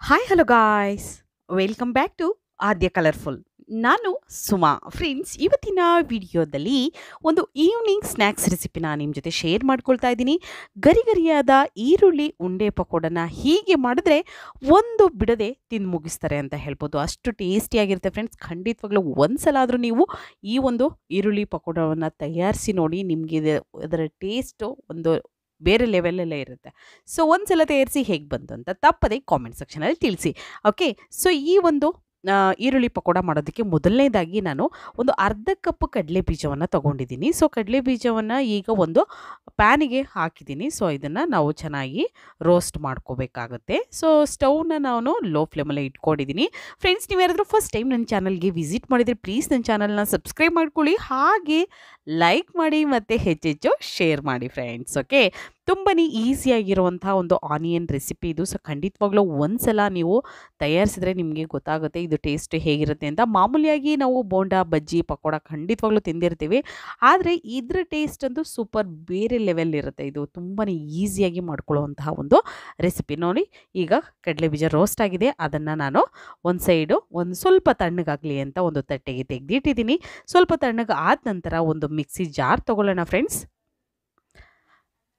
Hi hello guys, welcome back to Aadya colourful. ನಾನು Suma. Friends, ಇವತ್ತಿನ ವಿಡಿಯೋದಲ್ಲಿ ಒಂದು ಈವ್ನಿಂಗ್ ಸ್ನ್ಯಾಕ್ಸ್ ರೆಸಿಪಿನ ನಿಮ್ಮ ಜೊತೆ ಶೇರ್ ಮಾಡ್ಕೊಳ್ತಾ ಇದ್ದೀನಿ. ಗರಿಗರಿಯಾದ ಈರುಳ್ಳಿ ಉಂಡೆ ಪಕೋಡನ ಹೀಗೆ ಮಾಡಿದ್ರೆ ಒಂದು ಬಿಡದೆ ತಿಂದು ಮುಗಿಸ್ತಾರೆ ಅಂತ ಹೇಳ್ಬೋದು. ಅಷ್ಟು ಟೇಸ್ಟಿಯಾಗಿರುತ್ತೆ ಫ್ರೆಂಡ್ಸ್. ಖಂಡಿತವಾಗ್ಲೂ ಒಂದ್ಸಲ ಆದರೂ ನೀವು ಈ ಒಂದು ಈರುಳ್ಳಿ ಪಕೋಡವನ್ನು ತಯಾರಿಸಿ ನೋಡಿ. ನಿಮಗೆ ಅದರ ಟೇಸ್ಟು ಒಂದು ಬೇರೆ ಲೆವೆಲಲ್ಲೇ ಇರುತ್ತೆ. ಸೊ ಒಂದ್ಸಲ ತಯಾರಿಸಿ ಹೇಗೆ ಬಂತು ಅಂತ ತಪ್ಪದೆ ಕಾಮೆಂಟ್ ಸೆಕ್ಷನಲ್ಲಿ ತಿಳಿಸಿ. ಓಕೆ, ಸೊ ಈ ಒಂದು ಈರುಳ್ಳಿ ಪಕೋಡ ಮಾಡೋದಕ್ಕೆ ಮೊದಲನೇದಾಗಿ ನಾನು ಒಂದು ಅರ್ಧ ಕಪ್ ಕಡಲೆ ಬೀಜವನ್ನು ತೊಗೊಂಡಿದ್ದೀನಿ. ಸೊ ಕಡಲೆ ಬೀಜವನ್ನು ಈಗ ಒಂದು ಪ್ಯಾನಿಗೆ ಹಾಕಿದ್ದೀನಿ. ಸೊ ಇದನ್ನು ನಾವು ಚೆನ್ನಾಗಿ ರೋಸ್ಟ್ ಮಾಡ್ಕೋಬೇಕಾಗುತ್ತೆ. ಸೊ ಸ್ಟವ್ನ ನಾನು ಲೋ ಫ್ಲೇಮಲ್ಲೇ ಇಟ್ಕೊಂಡಿದ್ದೀನಿ. ಫ್ರೆಂಡ್ಸ್, ನೀವ್ಯಾರಾದರೂ ಫಸ್ಟ್ ಟೈಮ್ ನನ್ನ ಚಾನಲ್ಗೆ ವಿಸಿಟ್ ಮಾಡಿದರೆ ಪ್ಲೀಸ್ ನನ್ನ ಚಾನಲ್ನ ಸಬ್ಸ್ಕ್ರೈಬ್ ಮಾಡ್ಕೊಳ್ಳಿ, ಹಾಗೆ ಲೈಕ್ ಮಾಡಿ ಮತ್ತು ಹೆಚ್ಚೆಚ್ಚು ಶೇರ್ ಮಾಡಿ ಫ್ರೆಂಡ್ಸ್. ಓಕೆ, ತುಂಬಾ ಈಸಿಯಾಗಿರುವಂಥ ಒಂದು ಆನಿಯನ್ ರೆಸಿಪಿ ಇದು. ಸೊ ಖಂಡಿತವಾಗ್ಲೂ ಒಂದ್ಸಲ ನೀವು ತಯಾರಿಸಿದ್ರೆ ನಿಮಗೆ ಗೊತ್ತಾಗುತ್ತೆ ಇದು ಟೇಸ್ಟ್ ಹೇಗಿರುತ್ತೆ ಅಂತ. ಮಾಮೂಲಿಯಾಗಿ ನಾವು ಬೋಂಡಾ, ಬಜ್ಜಿ, ಪಕೋಡ ಖಂಡಿತವಾಗ್ಲೂ ತಿಂದಿರ್ತೀವಿ, ಆದರೆ ಇದ್ರ ಟೇಸ್ಟ್ ಅಂತೂ ಸೂಪರ್ ಬೇರೆ ಲೆವೆಲ್ ಇರುತ್ತೆ. ಇದು ತುಂಬಾ ಈಸಿಯಾಗಿ ಮಾಡ್ಕೊಳ್ಳುವಂತಹ ಒಂದು ರೆಸಿಪಿ. ನೋಡಿ, ಈಗ ಕಡಲೆ ಬೀಜ ರೋಸ್ಟ್ ಆಗಿದೆ, ಅದನ್ನು ನಾನು ಒಂದು ಸೈಡು ಒಂದು ಸ್ವಲ್ಪ ತಣ್ಣಗಾಗಲಿ ಅಂತ ಒಂದು ತಟ್ಟೆಗೆ ತೆಗೆದಿಟ್ಟಿದ್ದೀನಿ. ಸ್ವಲ್ಪ ತಣ್ಣಗೆ ಆದ ನಂತರ ಒಂದು ಮಿಕ್ಸಿ ಜಾರ್ ತೊಗೊಳ್ಳೋಣ ಫ್ರೆಂಡ್ಸ್.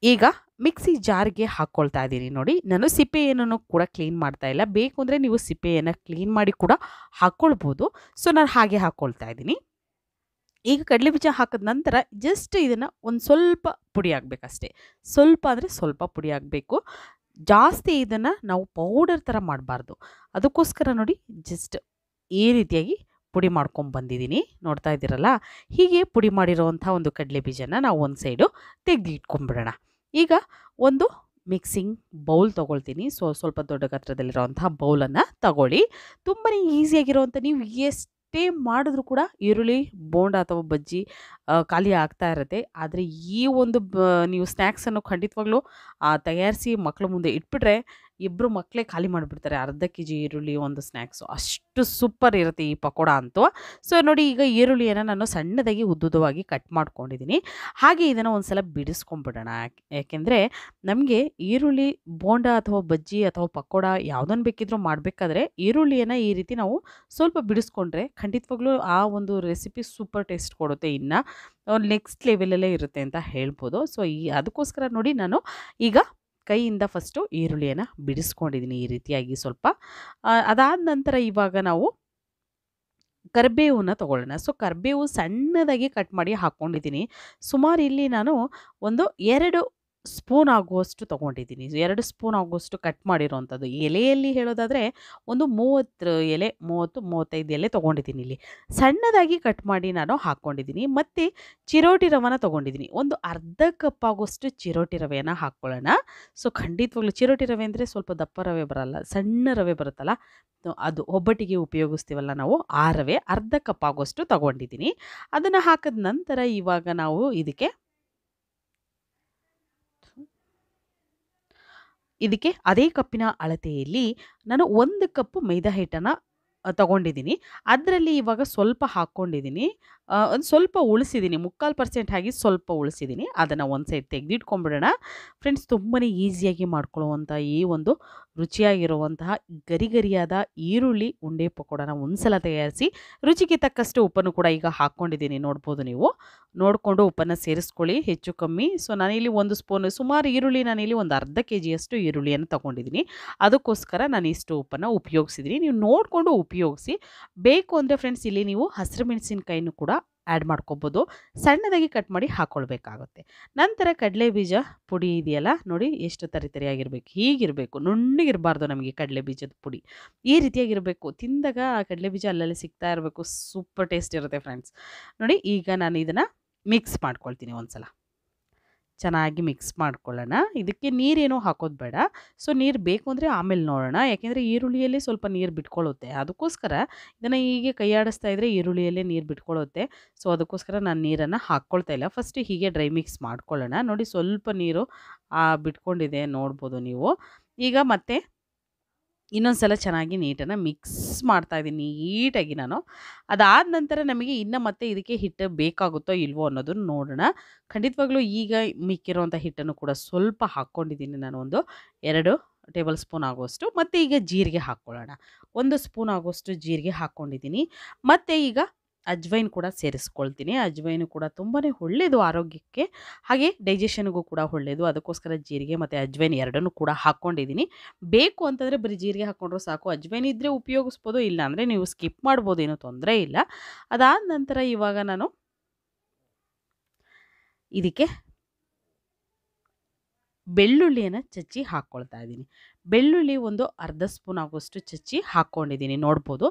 ಈಗ ಮಿಕ್ಸಿ ಜಾರ್ಗೆ ಹಾಕ್ಕೊಳ್ತಾ ಇದ್ದೀನಿ. ನೋಡಿ, ನಾನು ಸಿಪ್ಪೆಯನ್ನು ಕೂಡ ಕ್ಲೀನ್ ಮಾಡ್ತಾ ಇಲ್ಲ. ಬೇಕು ಅಂದರೆ ನೀವು ಸಿಪ್ಪೆಯನ್ನು ಕ್ಲೀನ್ ಮಾಡಿ ಕೂಡ ಹಾಕ್ಕೊಳ್ಬೋದು. ಸೊ ನಾನು ಹಾಗೆ ಹಾಕ್ಕೊಳ್ತಾ ಇದ್ದೀನಿ. ಈಗ ಕಡಲೆ ಬೀಜ ಹಾಕಿದ ನಂತರ ಜಸ್ಟ್ ಇದನ್ನು ಒಂದು ಸ್ವಲ್ಪ ಪುಡಿ ಆಗಬೇಕಷ್ಟೇ. ಸ್ವಲ್ಪ ಅಂದರೆ ಸ್ವಲ್ಪ ಪುಡಿ ಆಗಬೇಕು, ಜಾಸ್ತಿ ಇದನ್ನು ನಾವು ಪೌಡರ್ ಥರ ಮಾಡಬಾರ್ದು. ಅದಕ್ಕೋಸ್ಕರ ನೋಡಿ ಜಸ್ಟ್ ಈ ರೀತಿಯಾಗಿ ಪುಡಿ ಮಾಡ್ಕೊಂಬಂದಿದ್ದೀನಿ. ನೋಡ್ತಾ ಇದ್ದೀರಲ್ಲ, ಹೀಗೆ ಪುಡಿ ಮಾಡಿರೋವಂಥ ಒಂದು ಕಡಲೆ ಬೀಜನ ನಾವು ಒಂದು ಸೈಡು ತೆಗೆದಿಟ್ಕೊಂಡ್ಬಿಡೋಣ. ಈಗ ಒಂದು ಮಿಕ್ಸಿಂಗ್ ಬೌಲ್ ತೊಗೊಳ್ತೀನಿ. ಸೊ ಸ್ವಲ್ಪ ದೊಡ್ಡ ಗಾತ್ರದಲ್ಲಿರೋವಂಥ ಬೌಲನ್ನು ತಗೊಳ್ಳಿ. ತುಂಬಾ ಈಸಿಯಾಗಿರೋವಂಥ, ನೀವು ಎಷ್ಟೇ ಮಾಡಿದ್ರೂ ಕೂಡ ಈರುಳ್ಳಿ ಬೋಂಡ ಅಥವಾ ಬಜ್ಜಿ ಖಾಲಿ ಆಗ್ತಾ ಇರುತ್ತೆ. ಆದರೆ ಈ ಒಂದು ನೀವು ಸ್ನ್ಯಾಕ್ಸನ್ನು ಖಂಡಿತವಾಗ್ಲೂ ತಯಾರಿಸಿ ಮಕ್ಕಳ ಮುಂದೆ ಇಟ್ಬಿಟ್ರೆ ಇಬ್ಬರು ಮಕ್ಕಳೇ ಖಾಲಿ ಮಾಡಿಬಿಡ್ತಾರೆ ಅರ್ಧ ಕೆ ಜಿ ಈರುಳ್ಳಿ ಒಂದು ಸ್ನ್ಯಾಕ್ಸು. ಅಷ್ಟು ಸೂಪರ್ ಇರುತ್ತೆ ಈ ಪಕೋಡ ಅಂತೂ. ಸೊ ನೋಡಿ, ಈಗ ಈರುಳ್ಳಿಯನ್ನು ನಾನು ಸಣ್ಣದಾಗಿ ಉದ್ದುದವಾಗಿ ಕಟ್ ಮಾಡ್ಕೊಂಡಿದ್ದೀನಿ. ಹಾಗೆ ಇದನ್ನು ಒಂದು ಸಲ ಬಿಡಿಸ್ಕೊಂಬಿಡೋಣ. ಯಾಕೆಂದರೆ ನಮಗೆ ಈರುಳ್ಳಿ ಬೋಂಡ ಅಥವಾ ಬಜ್ಜಿ ಅಥವಾ ಪಕೋಡ ಯಾವುದನ್ನು ಬೇಕಿದ್ರೂ ಮಾಡಬೇಕಾದ್ರೆ ಈರುಳ್ಳಿಯನ್ನು ಈ ರೀತಿ ನಾವು ಸ್ವಲ್ಪ ಬಿಡಿಸ್ಕೊಂಡ್ರೆ ಖಂಡಿತವಾಗ್ಲೂ ಆ ಒಂದು ರೆಸಿಪಿ ಸೂಪರ್ ಟೇಸ್ಟ್ ಕೊಡುತ್ತೆ. ಇನ್ನು ನೆಕ್ಸ್ಟ್ ಲೆವೆಲಲ್ಲೇ ಇರುತ್ತೆ ಅಂತ ಹೇಳ್ಬೋದು. ಸೊ ಅದಕ್ಕೋಸ್ಕರ ನೋಡಿ, ನಾನು ಈಗ ಕೈಯಿಂದ ಫಸ್ಟು ಈರುಳ್ಳಿಯನ್ನು ಬಿಡಿಸ್ಕೊಂಡಿದ್ದೀನಿ ಈ ರೀತಿಯಾಗಿ ಸ್ವಲ್ಪ. ಅದಾದ ನಂತರ ಇವಾಗ ನಾವು ಕರಿಬೇವನ್ನ ತೊಗೊಳ್ಳೋಣ. ಸೊ ಕರಿಬೇವು ಸಣ್ಣದಾಗಿ ಕಟ್ ಮಾಡಿ ಹಾಕ್ಕೊಂಡಿದ್ದೀನಿ. ಸುಮಾರು ಇಲ್ಲಿ ನಾನು ಒಂದು 2 ಸ್ಪೂನ್ ಆಗುವಷ್ಟು ತೊಗೊಂಡಿದ್ದೀನಿ. 2 ಸ್ಪೂನ್ ಆಗುವಷ್ಟು ಕಟ್ ಮಾಡಿರೋವಂಥದ್ದು. ಎಲೆಯಲ್ಲಿ ಹೇಳೋದಾದರೆ ಒಂದು 30 ಎಲೆ, 30-35 ಎಲೆ ತೊಗೊಂಡಿದ್ದೀನಿ. ಇಲ್ಲಿ ಸಣ್ಣದಾಗಿ ಕಟ್ ಮಾಡಿ ನಾನು ಹಾಕ್ಕೊಂಡಿದ್ದೀನಿ. ಮತ್ತು ಚಿರೋಟಿ ರವೆನ ತೊಗೊಂಡಿದ್ದೀನಿ. ಒಂದು ಅರ್ಧ ಕಪ್ ಆಗುವಷ್ಟು ಚಿರೋಟಿ ರವೆಯನ್ನು ಹಾಕ್ಕೊಳ್ಳೋಣ. ಸೊ ಖಂಡಿತವಾಗ್ಲೂ ಚಿರೋಟಿ ರವೆ ಅಂದರೆ ಸ್ವಲ್ಪ ದಪ್ಪ ರವೆ ಬರಲ್ಲ, ಸಣ್ಣ ರವೆ ಬರುತ್ತಲ್ಲ, ಅದು ಒಬ್ಬಟ್ಟಿಗೆ ಉಪಯೋಗಿಸ್ತೀವಲ್ಲ ನಾವು, ಆ ರವೆ ಅರ್ಧ ಕಪ್ ಆಗುವಷ್ಟು ತೊಗೊಂಡಿದ್ದೀನಿ. ಅದನ್ನು ಹಾಕಿದ ನಂತರ ಇವಾಗ ನಾವು ಇದಕ್ಕೆ ಅದೇ ಕಪ್ಪಿನ ಅಳತೆಯಲ್ಲಿ ನಾನು 1 ಕಪ್ ಮೈದಾ ಹಿಟ್ಟನ್ನು ತಗೊಂಡಿದ್ದೀನಿ. ಅದರಲ್ಲಿ ಇವಾಗ ಸ್ವಲ್ಪ ಹಾಕ್ಕೊಂಡಿದ್ದೀನಿ, ಒಂದು ಸ್ವಲ್ಪ ಉಳಿಸಿದ್ದೀನಿ, 3/4% ಆಗಿ ಸ್ವಲ್ಪ ಉಳಿಸಿದ್ದೀನಿ. ಅದನ್ನು ಒಂದು ಸೈಡ್ ತೆಗೆದಿಟ್ಕೊಂಡ್ಬಿಡೋಣ ಫ್ರೆಂಡ್ಸ್. ತುಂಬಾ ಈಸಿಯಾಗಿ ಮಾಡ್ಕೊಳ್ಳುವಂಥ ಈ ಒಂದು ರುಚಿಯಾಗಿರುವಂತಹ ಗರಿಗರಿಯಾದ ಈರುಳ್ಳಿ ಉಂಡೆ ಪಕೋಡನ ಒಂದ್ಸಲ ತಯಾರಿಸಿ. ರುಚಿಗೆ ತಕ್ಕಷ್ಟು ಉಪ್ಪನ್ನು ಕೂಡ ಈಗ ಹಾಕ್ಕೊಂಡಿದ್ದೀನಿ. ನೋಡ್ಬೋದು, ನೀವು ನೋಡಿಕೊಂಡು ಉಪ್ಪನ್ನು ಸೇರಿಸ್ಕೊಳ್ಳಿ ಹೆಚ್ಚು ಕಮ್ಮಿ. ಸೊ ನಾನಿಲ್ಲಿ 1 ಸ್ಪೂನ್, ಸುಮಾರು ಈರುಳ್ಳಿ ನಾನಿಲ್ಲಿ ಒಂದು ಅರ್ಧ ಕೆ ಜಿಯಷ್ಟು ಈರುಳ್ಳಿಯನ್ನು ತೊಗೊಂಡಿದ್ದೀನಿ. ಅದಕ್ಕೋಸ್ಕರ ನಾನು ಇಷ್ಟು ಉಪ್ಪನ್ನು ಉಪಯೋಗಿಸಿದ್ದೀನಿ. ನೀವು ನೋಡಿಕೊಂಡು ಉಪಯೋಗಿಸಿ. ಬೇಕು ಅಂದರೆ ಫ್ರೆಂಡ್ಸ್, ಇಲ್ಲಿ ನೀವು ಹಸಿರು ಮೆಣಸಿನಕಾಯಿನೂ ಕೂಡ ಆ್ಯಡ್ ಮಾಡ್ಕೊಬೋದು. ಸಣ್ಣದಾಗಿ ಕಟ್ ಮಾಡಿ ಹಾಕ್ಕೊಳ್ಬೇಕಾಗುತ್ತೆ. ನಂತರ ಕಡಲೆ ಬೀಜ ಪುಡಿ ಇದೆಯಲ್ಲ, ನೋಡಿ ಎಷ್ಟು ತರಿತರಿಯಾಗಿರಬೇಕು, ಹೀಗಿರಬೇಕು, ನುಣ್ಣಗಿರಬಾರ್ದು. ನಮಗೆ ಕಡಲೆ ಬೀಜದ ಪುಡಿ ಈ ರೀತಿಯಾಗಿರಬೇಕು. ತಿಂದಾಗ ಆ ಕಡಲೆ ಬೀಜ ಅಲ್ಲಲ್ಲಿ ಸಿಗ್ತಾ ಇರಬೇಕು. ಸೂಪರ್ ಟೇಸ್ಟ್ ಇರುತ್ತೆ ಫ್ರೆಂಡ್ಸ್. ನೋಡಿ, ಈಗ ನಾನು ಇದನ್ನು ಮಿಕ್ಸ್ ಮಾಡ್ಕೊಳ್ತೀನಿ. ಒಂದ್ಸಲ ಚೆನ್ನಾಗಿ ಮಿಕ್ಸ್ ಮಾಡ್ಕೊಳ್ಳೋಣ. ಇದಕ್ಕೆ ನೀರೇನೂ ಹಾಕೋದು ಬೇಡ. ಸೊ ನೀರು ಬೇಕು ಅಂದರೆ ಆಮೇಲೆ ನೋಡೋಣ, ಯಾಕೆಂದರೆ ಈರುಳ್ಳಿಯಲ್ಲೇ ಸ್ವಲ್ಪ ನೀರು ಬಿಟ್ಕೊಳ್ಳುತ್ತೆ. ಅದಕ್ಕೋಸ್ಕರ ಇದನ್ನು ಹೀಗೆ ಕೈಯಾಡಿಸ್ತಾ ಇದ್ದರೆ ಈರುಳ್ಳಿಯಲ್ಲೇ ನೀರು ಬಿಟ್ಕೊಳ್ಳುತ್ತೆ. ಸೊ ಅದಕ್ಕೋಸ್ಕರ ನಾನು ನೀರನ್ನು ಹಾಕ್ಕೊಳ್ತಾ ಇಲ್ಲ. ಫಸ್ಟ್ ಹೀಗೆ ಡ್ರೈ ಮಿಕ್ಸ್ ಮಾಡ್ಕೊಳ್ಳೋಣ. ನೋಡಿ, ಸ್ವಲ್ಪ ನೀರು ಬಿಟ್ಕೊಂಡಿದೆ, ನೋಡ್ಬೋದು ನೀವು. ಈಗ ಮತ್ತೆ ಇನ್ನೊಂದು ಸಲ ಚೆನ್ನಾಗಿ ನೀಟನ್ನು ಮಿಕ್ಸ್ ಮಾಡ್ತಾ ಇದ್ದೀನಿ ನೀಟಾಗಿ ನಾನು. ಅದಾದ ನಂತರ ನಮಗೆ ಇನ್ನು ಮತ್ತೆ ಇದಕ್ಕೆ ಹಿಟ್ಟು ಬೇಕಾಗುತ್ತೋ ಇಲ್ವೋ ಅನ್ನೋದನ್ನು ನೋಡೋಣ. ಖಂಡಿತವಾಗ್ಲೂ ಈಗ ಮಿಕ್ಕಿರೋಂಥ ಹಿಟ್ಟನ್ನು ಕೂಡ ಸ್ವಲ್ಪ ಹಾಕ್ಕೊಂಡಿದ್ದೀನಿ ನಾನು, ಒಂದು 2 ಟೇಬಲ್ ಸ್ಪೂನ್ ಆಗುವಷ್ಟು. ಮತ್ತು ಈಗ ಜೀರಿಗೆ ಹಾಕ್ಕೊಳ್ಳೋಣ. 1 ಸ್ಪೂನ್ ಆಗುವಷ್ಟು ಜೀರಿಗೆ ಹಾಕ್ಕೊಂಡಿದ್ದೀನಿ. ಮತ್ತು ಈಗ ಅಜ್ವೈನ್ ಕೂಡ ಸೇರಿಸ್ಕೊಳ್ತೀನಿ. ಅಜ್ವೈನು ಕೂಡ ತುಂಬಾ ಒಳ್ಳೆಯದು ಆರೋಗ್ಯಕ್ಕೆ, ಹಾಗೆ ಡೈಜೆಷನ್ಗೂ ಕೂಡ ಒಳ್ಳೆಯದು. ಅದಕ್ಕೋಸ್ಕರ ಜೀರಿಗೆ ಮತ್ತು ಅಜ್ವೈನ್ ಎರಡನ್ನೂ ಕೂಡ ಹಾಕ್ಕೊಂಡಿದ್ದೀನಿ. ಬೇಕು ಅಂತಂದರೆ ಬರೀ ಜೀರಿಗೆ ಹಾಕ್ಕೊಂಡ್ರೂ ಸಾಕು. ಅಜ್ವೈನ್ ಇದ್ದರೆ ಉಪಯೋಗಿಸ್ಬೋದು, ಇಲ್ಲ ಅಂದರೆ ನೀವು ಸ್ಕಿಪ್ ಮಾಡ್ಬೋದು, ಏನೂ ತೊಂದರೆ ಇಲ್ಲ. ಅದಾದ ನಂತರ ಇವಾಗ ನಾನು ಇದಕ್ಕೆ ಬೆಳ್ಳುಳ್ಳಿಯನ್ನು ಚಚ್ಚಿ ಹಾಕ್ಕೊಳ್ತಾ ಇದ್ದೀನಿ. ಬೆಳ್ಳುಳ್ಳಿ ಒಂದು ಅರ್ಧ ಸ್ಪೂನ್ ಆಗುವಷ್ಟು ಚಚ್ಚಿ ಹಾಕ್ಕೊಂಡಿದ್ದೀನಿ, ನೋಡ್ಬೋದು.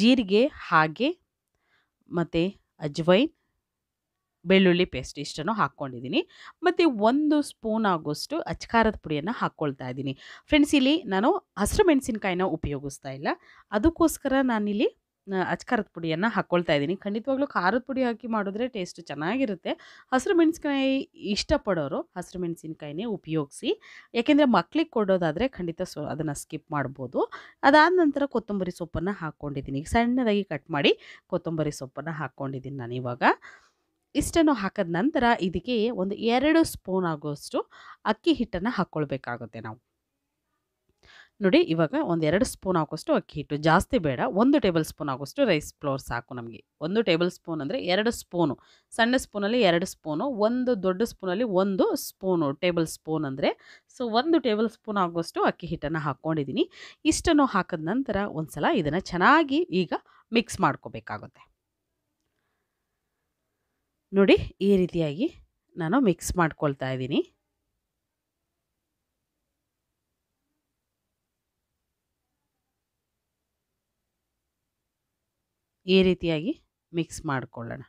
ಜೀರಿಗೆ ಹಾಗೆ ಮತ್ತು ಅಜ್ವೈನ್, ಬೆಳ್ಳುಳ್ಳಿ ಪೇಸ್ಟ್ ಇಷ್ಟನ್ನು ಹಾಕ್ಕೊಂಡಿದ್ದೀನಿ. ಮತ್ತು 1 ಸ್ಪೂನ್ ಆಗುವಷ್ಟು ಅಚ್ಕಾರದ ಪುಡಿಯನ್ನು ಹಾಕ್ಕೊಳ್ತಾ ಇದ್ದೀನಿ. ಫ್ರೆಂಡ್ಸ್, ಇಲ್ಲಿ ನಾನು ಹಸಿರು ಮೆಣಸಿನ್ಕಾಯಿನ ಉಪಯೋಗಿಸ್ತಾ ಇಲ್ಲ, ಅದಕ್ಕೋಸ್ಕರ ನಾನಿಲ್ಲಿ ಅಚ್ಕಾರದ ಪುಡಿಯನ್ನು ಹಾಕ್ಕೊಳ್ತಾ ಇದ್ದೀನಿ. ಖಂಡಿತವಾಗ್ಲೂ ಖಾರದ ಪುಡಿ ಹಾಕಿ ಮಾಡಿದ್ರೆ ಟೇಸ್ಟ್ ಚೆನ್ನಾಗಿರುತ್ತೆ. ಹಸಿರು ಮೆಣಸಿನ್ಕಾಯಿ ಇಷ್ಟಪಡೋರು ಹಸಿರು ಮೆಣಸಿನ್ಕಾಯಿನೇ ಉಪಯೋಗಿಸಿ, ಯಾಕೆಂದರೆ ಮಕ್ಳಿಗೆ ಕೊಡೋದಾದರೆ ಖಂಡಿತ ಅದನ್ನು ಸ್ಕಿಪ್ ಮಾಡ್ಬೋದು. ಅದಾದ ನಂತರ ಕೊತ್ತಂಬರಿ ಸೊಪ್ಪನ್ನು ಹಾಕ್ಕೊಂಡಿದ್ದೀನಿ. ಸಣ್ಣದಾಗಿ ಕಟ್ ಮಾಡಿ ಕೊತ್ತಂಬರಿ ಸೊಪ್ಪನ್ನು ಹಾಕ್ಕೊಂಡಿದ್ದೀನಿ ನಾನಿವಾಗ. ಇಷ್ಟನ್ನು ಹಾಕಿದ ನಂತರ ಇದಕ್ಕೆ ಒಂದು 2 ಸ್ಪೂನ್ ಆಗುವಷ್ಟು ಅಕ್ಕಿ ಹಿಟ್ಟನ್ನು ಹಾಕ್ಕೊಳ್ಬೇಕಾಗುತ್ತೆ ನಾವು. ನೋಡಿ, ಇವಾಗ ಒಂದು 2 ಸ್ಪೂನ್ ಆಗುವಷ್ಟು ಅಕ್ಕಿ ಹಿಟ್ಟು, ಜಾಸ್ತಿ ಬೇಡ. 1 ಟೇಬಲ್ ಸ್ಪೂನ್ ಆಗುವಷ್ಟು ರೈಸ್ ಫ್ಲೋರ್ ಸಾಕು ನಮಗೆ. 1 ಟೇಬಲ್ ಸ್ಪೂನ್ ಅಂದರೆ 2 ಸ್ಪೂನು, ಸಣ್ಣ ಸ್ಪೂನಲ್ಲಿ 2 ಸ್ಪೂನು, 1 ದೊಡ್ಡ ಸ್ಪೂನಲ್ಲಿ 1 ಸ್ಪೂನು ಟೇಬಲ್ ಸ್ಪೂನ್ ಅಂದರೆ. ಸೊ 1 ಟೇಬಲ್ ಸ್ಪೂನ್ ಆಗುವಷ್ಟು ಅಕ್ಕಿ ಹಿಟ್ಟನ್ನು ಹಾಕ್ಕೊಂಡಿದ್ದೀನಿ. ಇಷ್ಟನ್ನು ಹಾಕಿದ ನಂತರ ಒಂದು ಸಲ ಇದನ್ನು ಚೆನ್ನಾಗಿ ಈಗ ಮಿಕ್ಸ್ ಮಾಡ್ಕೋಬೇಕಾಗುತ್ತೆ. ನೋಡಿ, ಈ ರೀತಿಯಾಗಿ ನಾನು ಮಿಕ್ಸ್ ಮಾಡ್ಕೊಳ್ತಾ ಇದ್ದೀನಿ. ಈ ರೀತಿಯಾಗಿ ಮಿಕ್ಸ್ ಮಾಡಿಕೊಳ್ಳೋಣ.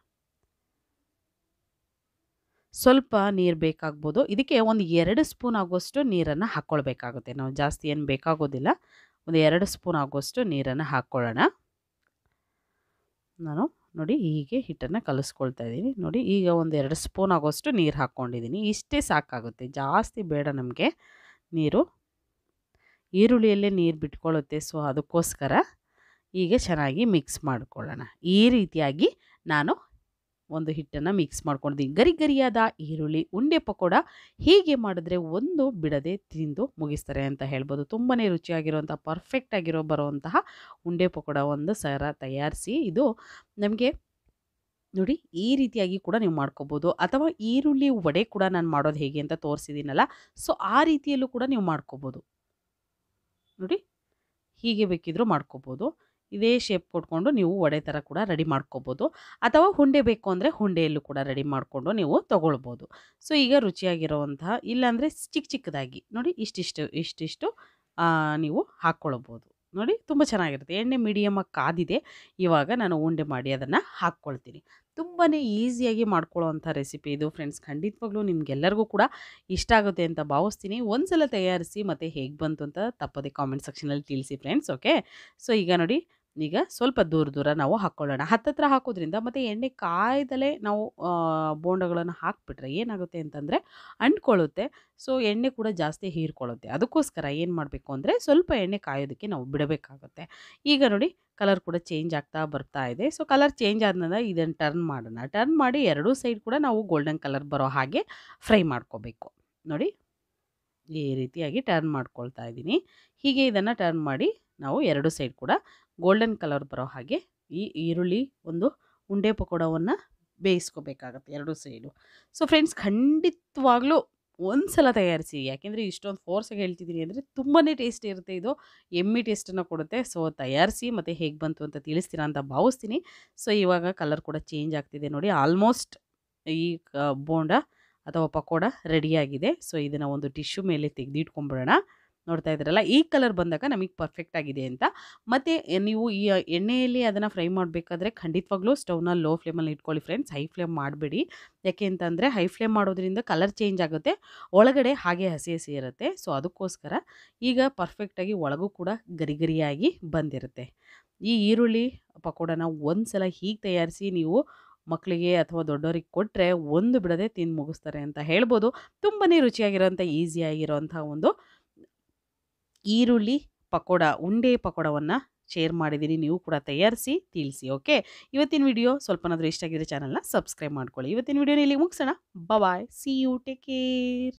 ಸ್ವಲ್ಪ ನೀರು ಬೇಕಾಗ್ಬೋದು. ಇದಕ್ಕೆ ಒಂದು 2 ಸ್ಪೂನ್ ಆಗುವಷ್ಟು ನೀರನ್ನು ಹಾಕ್ಕೊಳ್ಬೇಕಾಗುತ್ತೆ ನಾವು, ಜಾಸ್ತಿ ಏನು ಬೇಕಾಗೋದಿಲ್ಲ. ಒಂದು 2 ಸ್ಪೂನ್ ಆಗುವಷ್ಟು ನೀರನ್ನು ಹಾಕ್ಕೊಳ್ಳೋಣ. ನಾನು ನೋಡಿ ಹೀಗೆ ಹಿಟ್ಟನ್ನು ಕಲಿಸ್ಕೊಳ್ತಾ ಇದ್ದೀನಿ. ನೋಡಿ, ಈಗ ಒಂದು 2 ಸ್ಪೂನ್ ಆಗುವಷ್ಟು ನೀರು ಹಾಕ್ಕೊಂಡಿದ್ದೀನಿ. ಇಷ್ಟೇ ಸಾಕಾಗುತ್ತೆ, ಜಾಸ್ತಿ ಬೇಡ ನಮಗೆ ನೀರು. ಈರುಳ್ಳಿಯಲ್ಲೇ ನೀರು ಬಿಟ್ಕೊಳ್ಳುತ್ತೆ, ಸೊ ಅದಕ್ಕೋಸ್ಕರ ಈಗ ಚೆನ್ನಾಗಿ ಮಿಕ್ಸ್ ಮಾಡ್ಕೊಳ್ಳೋಣ. ಈ ರೀತಿಯಾಗಿ ನಾನು ಒಂದು ಹಿಟ್ಟನ್ನು ಮಿಕ್ಸ್ ಮಾಡ್ಕೊಂಡಿದ್ದೀನಿ. ಗರಿ ಗರಿಯಾದ ಈರುಳ್ಳಿ ಉಂಡೆ ಪಕೋಡ ಹೀಗೆ ಮಾಡಿದ್ರೆ ಒಂದು ಬಿಡದೆ ತಿಂದು ಮುಗಿಸ್ತಾರೆ ಅಂತ ಹೇಳ್ಬೋದು. ತುಂಬಾ ರುಚಿಯಾಗಿರುವಂಥ, ಪರ್ಫೆಕ್ಟ್ ಆಗಿರೋ ಬರುವಂತಹ ಉಂಡೆ ಪಕೋಡ ಒಂದು ಸರ ತಯಾರಿಸಿ, ಇದು ನಮಗೆ ನೋಡಿ ಈ ರೀತಿಯಾಗಿ ಕೂಡ ನೀವು ಮಾಡ್ಕೋಬೋದು. ಅಥವಾ ಈರುಳ್ಳಿ ವಡೆ ಕೂಡ ನಾನು ಮಾಡೋದು ಹೇಗೆ ಅಂತ ತೋರಿಸಿದ್ದೀನಲ್ಲ, ಸೊ ಆ ರೀತಿಯಲ್ಲೂ ಕೂಡ ನೀವು ಮಾಡ್ಕೋಬೋದು. ನೋಡಿ, ಹೀಗೆ ಬೇಕಿದ್ರೂ ಮಾಡ್ಕೋಬೋದು. ಇದೇ ಶೇಪ್ ಕೊಟ್ಕೊಂಡು ನೀವು ವಡೆ ಥರ ಕೂಡ ರೆಡಿ ಮಾಡ್ಕೋಬೋದು. ಅಥವಾ ಹುಂಡೆ ಬೇಕು ಅಂದರೆ ಹುಂಡೆಯಲ್ಲೂ ಕೂಡ ರೆಡಿ ಮಾಡಿಕೊಂಡು ನೀವು ತೊಗೊಳ್ಬೋದು. ಸೊ ಈಗ ರುಚಿಯಾಗಿರೋವಂತಹ, ಇಲ್ಲಾಂದರೆ ಚಿಕ್ಕ ಚಿಕ್ಕದಾಗಿ ನೋಡಿ ಇಷ್ಟಿಷ್ಟು ನೀವು ಹಾಕ್ಕೊಳ್ಬೋದು. ನೋಡಿ, ತುಂಬ ಚೆನ್ನಾಗಿರುತ್ತೆ. ಎಣ್ಣೆ ಮೀಡಿಯಮಾಗಿ ಕಾದಿದೆ. ಇವಾಗ ನಾನು ಉಂಡೆ ಮಾಡಿ ಅದನ್ನು ಹಾಕ್ಕೊಳ್ತೀನಿ. ತುಂಬಾ ಈಸಿಯಾಗಿ ಮಾಡ್ಕೊಳ್ಳೋವಂಥ ರೆಸಿಪಿ ಇದು ಫ್ರೆಂಡ್ಸ್. ಖಂಡಿತವಾಗ್ಲೂ ನಿಮಗೆಲ್ಲರಿಗೂ ಕೂಡ ಇಷ್ಟ ಆಗುತ್ತೆ ಅಂತ ಭಾವಿಸ್ತೀನಿ. ಒಂದು ಸಲ ತಯಾರಿಸಿ ಮತ್ತು ಹೇಗೆ ಬಂತು ಅಂತ ತಪ್ಪದೆ ಕಾಮೆಂಟ್ ಸೆಕ್ಷನಲ್ಲಿ ತಿಳಿಸಿ ಫ್ರೆಂಡ್ಸ್. ಓಕೆ, ಸೊ ಈಗ ನೋಡಿ, ಈಗ ಸ್ವಲ್ಪ ದೂರ ನಾವು ಹಾಕ್ಕೊಳ್ಳೋಣ. ಹತ್ತತ್ರ ಹಾಕೋದ್ರಿಂದ ಮತ್ತು ಎಣ್ಣೆ ಕಾಯ್ದಲೇ ನಾವು ಬೋಂಡಗಳನ್ನು ಹಾಕಿಬಿಟ್ರೆ ಏನಾಗುತ್ತೆ ಅಂತಂದರೆ ಅಂಟ್ಕೊಳ್ಳುತ್ತೆ. ಸೊ ಎಣ್ಣೆ ಕೂಡ ಜಾಸ್ತಿ ಹೀರ್ಕೊಳ್ಳುತ್ತೆ. ಅದಕ್ಕೋಸ್ಕರ ಏನು ಮಾಡಬೇಕು ಅಂದರೆ ಸ್ವಲ್ಪ ಎಣ್ಣೆ ಕಾಯೋದಕ್ಕೆ ನಾವು ಬಿಡಬೇಕಾಗುತ್ತೆ. ಈಗ ನೋಡಿ, ಕಲರ್ ಕೂಡ ಚೇಂಜ್ ಆಗ್ತಾ ಬರ್ತಾ ಇದೆ. ಸೊ ಕಲರ್ ಚೇಂಜ್ ಆದ್ಮೇಲೆ ಇದನ್ನು ಟರ್ನ್ ಮಾಡೋಣ. ಟರ್ನ್ ಮಾಡಿ ಎರಡೂ ಸೈಡ್ ಕೂಡ ನಾವು ಗೋಲ್ಡನ್ ಕಲರ್ ಬರೋ ಹಾಗೆ ಫ್ರೈ ಮಾಡ್ಕೋಬೇಕು. ನೋಡಿ, ಈ ರೀತಿಯಾಗಿ ಟರ್ನ್ ಮಾಡ್ಕೊಳ್ತಾ ಇದ್ದೀನಿ. ಹೀಗೆ ಇದನ್ನು ಟರ್ನ್ ಮಾಡಿ ನಾವು ಎರಡು ಸೈಡ್ ಕೂಡ ಗೋಲ್ಡನ್ ಕಲರ್ ಬರೋ ಹಾಗೆ ಈ ಈರುಳ್ಳಿ ಒಂದು ಉಂಡೆ ಪಕೋಡವನ್ನು ಬೇಯಿಸ್ಕೋಬೇಕಾಗತ್ತೆ ಎರಡೂ ಸೈಡು. ಸೊ ಫ್ರೆಂಡ್ಸ್, ಖಂಡಿತವಾಗ್ಲೂ ಒಂದು ಸಲ ತಯಾರಿಸಿ. ಯಾಕೆಂದರೆ ಇಷ್ಟೊಂದು ಫೋರ್ಸಾಗಿ ಹೇಳ್ತಿದ್ದೀನಿ ಅಂದರೆ ತುಂಬಾ ಟೇಸ್ಟಿ ಇರುತ್ತೆ. ಇದು ಎಮ್ಮಿ ಟೇಸ್ಟನ್ನು ಕೊಡುತ್ತೆ. ಸೊ ತಯಾರಿಸಿ ಮತ್ತು ಹೇಗೆ ಬಂತು ಅಂತ ತಿಳಿಸ್ತೀರಾ ಅಂತ ಭಾವಿಸ್ತೀನಿ. ಸೊ ಇವಾಗ ಕಲರ್ ಕೂಡ ಚೇಂಜ್ ಆಗ್ತಿದೆ ನೋಡಿ. ಆಲ್ಮೋಸ್ಟ್ ಈ ಬೋಂಡ ಅಥವಾ ಪಕೋಡ ರೆಡಿಯಾಗಿದೆ. ಸೊ ಇದನ್ನು ಒಂದು ಟಿಶ್ಯೂ ಮೇಲೆ ತೆಗೆದಿಟ್ಕೊಂಬಿಡೋಣ. ನೋಡ್ತಾ ಇದ್ದೀರಲ್ಲ, ಈ ಕಲರ್ ಬಂದಾಗ ನಮಗೆ ಪರ್ಫೆಕ್ಟ್ ಆಗಿದೆ ಅಂತ. ಮತ್ತು ನೀವು ಈ ಎಣ್ಣೆಯಲ್ಲಿ ಅದನ್ನು ಫ್ರೈ ಮಾಡಬೇಕಾದ್ರೆ ಖಂಡಿತವಾಗ್ಲೂ ಸ್ಟವ್ನ ಲೋ ಫ್ಲೇಮಲ್ಲಿ ಇಟ್ಕೊಳ್ಳಿ ಫ್ರೆಂಡ್ಸ್. ಹೈ ಫ್ಲೇಮ್ ಮಾಡಬೇಡಿ. ಯಾಕೆ ಅಂತಂದರೆ ಹೈ ಫ್ಲೇಮ್ ಮಾಡೋದ್ರಿಂದ ಕಲರ್ ಚೇಂಜ್ ಆಗುತ್ತೆ, ಒಳಗಡೆ ಹಾಗೆ ಹಸಿ ಹಸಿ ಇರುತ್ತೆ. ಸೊ ಅದಕ್ಕೋಸ್ಕರ ಈಗ ಪರ್ಫೆಕ್ಟಾಗಿ ಒಳಗೂ ಕೂಡ ಗರಿ ಗರಿಯಾಗಿ ಬಂದಿರುತ್ತೆ. ಈ ಈರುಳ್ಳಿ ಪಕೋಡನ ಒಂದು ಸಲ ಹೀಗೆ ತಯಾರಿಸಿ ನೀವು ಮಕ್ಕಳಿಗೆ ಅಥವಾ ದೊಡ್ಡವರಿಗೆ ಕೊಟ್ಟರೆ ಒಂದು ಬಿಡದೆ ತಿಂದು ಮುಗಿಸ್ತಾರೆ ಅಂತ ಹೇಳ್ಬೋದು. ತುಂಬಾ ರುಚಿಯಾಗಿರೋಂಥ ಈಸಿಯಾಗಿರೋಂಥ ಒಂದು ಈರುಳ್ಳಿ ಪಕೋಡ, ಉಂಡೆ ಪಕೋಡವನ್ನು ಶೇರ್ ಮಾಡಿದ್ದೀನಿ. ನೀವು ಕೂಡ ತಯಾರಿಸಿ ತಿಳಿಸಿ. ಓಕೆ, ಇವತ್ತಿನ ವಿಡಿಯೋ ಸ್ವಲ್ಪನಾದರೂ ಇಷ್ಟ ಆಗಿದ್ರೆ ಚಾನಲ್ನ ಸಬ್ಸ್ಕ್ರೈಬ್ ಮಾಡ್ಕೊಳ್ಳಿ. ಇವತ್ತಿನ ವಿಡಿಯೋನ ಇಲ್ಲಿ ಮುಗಿಸೋಣ. ಬಾಯ್, ಸಿ ಯು, ಟೇಕ್ ಕೇರ್.